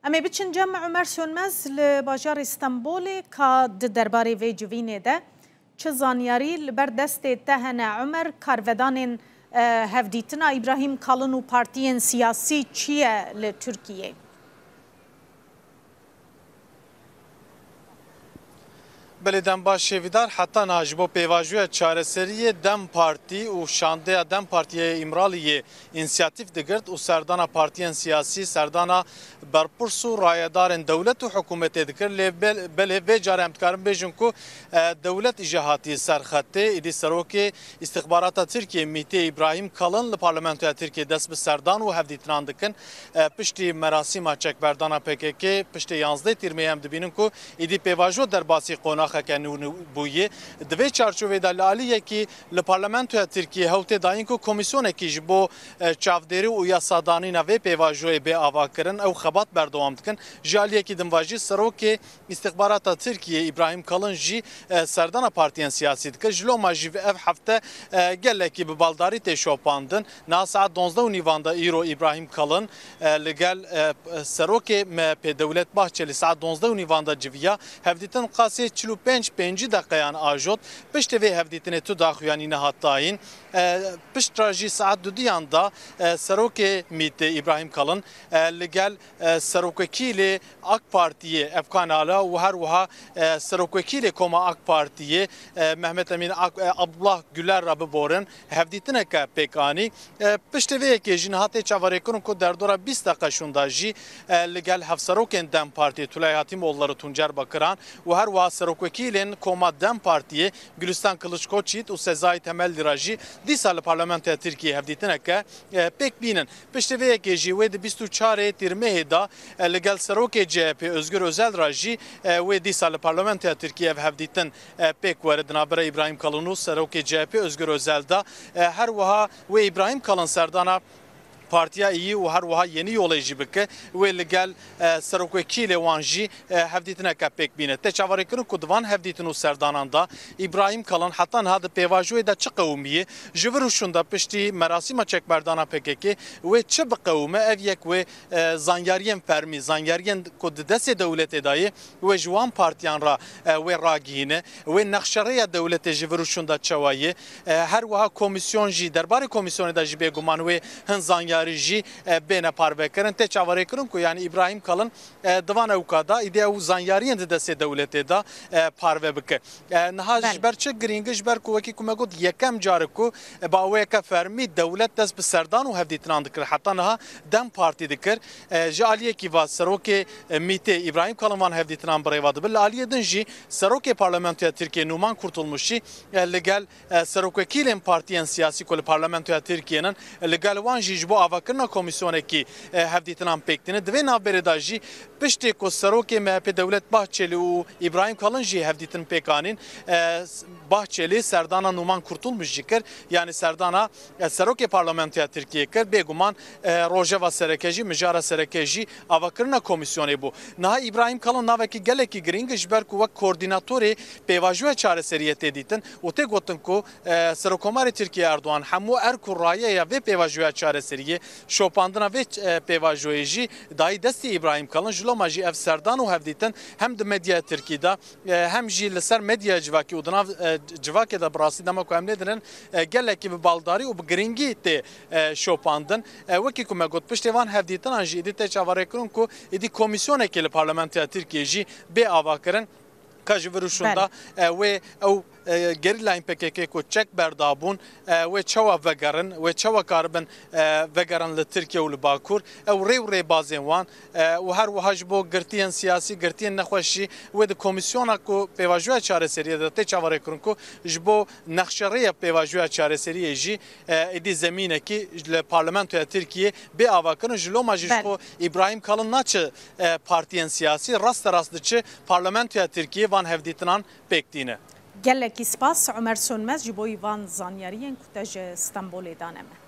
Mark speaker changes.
Speaker 1: اما بچن جمع عمر سونمز لباجار استانبول که درباره وی جوینه ده چه زانیاری لبر دست تهنه عمر کارودان هفدیتنا ابراهیم کالن و پارتیین سیاسی چیه لترکیه؟
Speaker 2: بله دم باش شویدار حتی ناجبو پیواجوی چارەسەری دم پارتی و شانده دم پارتی امرالی انسیاتیف دگرد و سردانا پارتیان سیاسی سردانا برپرس و رایدارن دولت و حکومت دکر بله به جاره امتکارم بیجن کو دولت جهاتی سرخطه ایدی سروک استخبارات ترکیه میته ابراهیم کالن لپارلمانتوی ترکیه دست به سردان و هفدیتران دکن پشتی مراسم چکبردانا PKK پشتی 11 تیرمه هم دبینن کو ایدی پیواجو در باسی قونا خکنون بویه دوی چارچوبه دلالیه کی لپارلمانتوی ترکیه هوته داین کو کمیسیون کی جبو چافدری و یاسادانی نوی پیواجوی به آواکرن او خبات بردوام دکن جالیه کی دمواجی سروک استخبارات ترکیه ابراهیم کالن جی سردان پارتیان سیاسی دکر جلو ماجی اف هفته گله کی به بالداری تشوپاندن نا ساعت 12 و نیواندا ایرو ابراهیم کالن لگل سروک م په دولت باحچلی ساعت 12 و نیواندا جویا هفدیتن قاسی 45 دقیقه آجود پشت وی هفدیتن تو داخویانی نهاتاین پشت راجی ساعت 2 دیاندا سروک میت ابراهیم کالن لگل سروکیل AK Parti'ye Efkan Ala ve her vaha Sarokvekili Koma AK Parti'ye Mehmet Emin Abdullah Güler Rabı Borun hevditine ka pekani pişteveye ki jinahate çavarekun ko derdora 20 dakika şunda ji legal Hafsaroken Dem Parti Tulay Hatimoğulları Tuncer Bakıran ve her vaha Sarokvekilin Koma Dem Parti'ye Gülistan Kılıçkoçit ve Sezai Temel Liraji disal parlamentoya Türkiye hevditine ka pek binin pişteveye ki ji ve 24 tirmeheda legal Saroke CHP Özgür Özel Raji ve disal parlamentoya Türkiye hevditen pek var dınabara İbrahim Kalın'u Saroke CHP Özgür Özel'da her vaha ve İbrahim Kalın serdana partiya iyi ve her vaha yeni yolayıcı bike ve legal Sarokvekili wanji hevditine kapek bine te çavarekun kudvan hevditinu serdananda İbrahim Kalın hatta hada pevajoy da çıkavmiye jveruşunda pişti merasima çekberdana PKK ve çıbqavme evyek ve zanyariyen fermi zanyariyen kuddese devlet edayı ve jwan partiyan ra ve ragine ve nakşariya devlet jveruşunda çavayı her vaha komisyon ji derbari komisyonu da jibe guman ve zanyariyen Yarıcı bene parvekeren te çavarekırın ku yani İbrahim Kalın divan evkada ide u zanyariyen de se devlete da parve bike. Nahaj berçe gringiş ber ku vaki kuma god yekem carı ku baweka fermi devlet des bi serdan u hevditran dikir hatta naha Dem Parti dikir jaliye ki va Saroke mite İbrahim Kalın van hevditran breyvadı bil aliyedin ji Saroke parlamentoya Türkiye numan kurtulmuşi legal Sarokekilin partiyen siyasi kol parlamentoya Türkiye'nin legal van ji bu avakırna komisyonu ki hevditinan pektini dve naberedaji pişti ko Saroke MHP Devlet Bahçeli u İbrahim Kalın ji hevditin pekanin Bahçeli serdana numan kurtulmuş jikir yani serdana Saroke parlamentoya Türkiye kir beguman Rojava Serekeji Mijara Serekeji avakırna komisyonu bu. Naha İbrahim Kalın naveki geleki gringiş ber ku vak koordinatori pevajuya çareseriyet editin o te gotin ku Sarokomari Türkiye Erdoğan hamu erkurraya ya ve pevajuya çareseriye şopandına ve pevajoyji dahi desti İbrahim Kalın jloma ji ev serdan u hevditen hem de medya Türkiye'de hem ji leser medya civaki udana civaki da brasi dama ku emledinin geleki bir baldari u gringi te şopandın veki ku megot piştevan hevditen anji edite çavarekurun ku edi komisyon ekeli parlamentoya Türkiye'ji be avakırın kajveruşunda ve o gerilayın PKK ko çek berdabun ve çava vegaran ve çava karbon vegaran le Türkiye ul Bakur ev rev bazen wan ve her vahjbo girtiyen siyasi girtiyen nexweşi ve de komisyona ko pevajoya çareseriye de te çavarekurun ko jbo nexşariya pevajoya çareseriye ji edi zemine ki le parlamentoya Türkiye be avakın jloma jbo İbrahim Kalın naçı partiyen siyasi rast parlamentoya Türkiye van hevditinan pektine
Speaker 1: geleki spas Ömer Sönmez ji bo van zanyariyen ku te ji Stenbolê daneme.